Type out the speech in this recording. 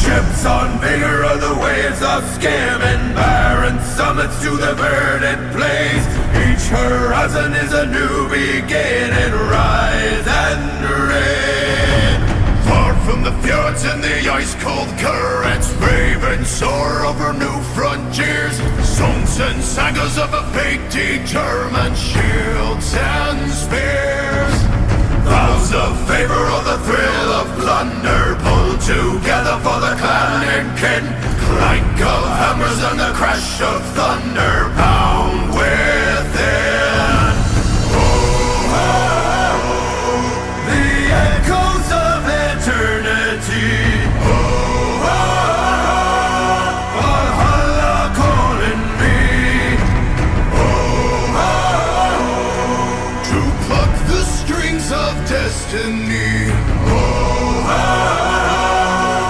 Ships on vigor of the waves of skimming, barren summits to the verdant plains. Each horizon is a new beginning, rise and rain. Far from the fjords and the ice-cold currents, brave and soar over new frontiers. Songs and sagas of a fate determined, shields and spears. Vows of favor or the thrill of plunder, pulled together for the clan and kin. Clank of hammers and the crash of thunder,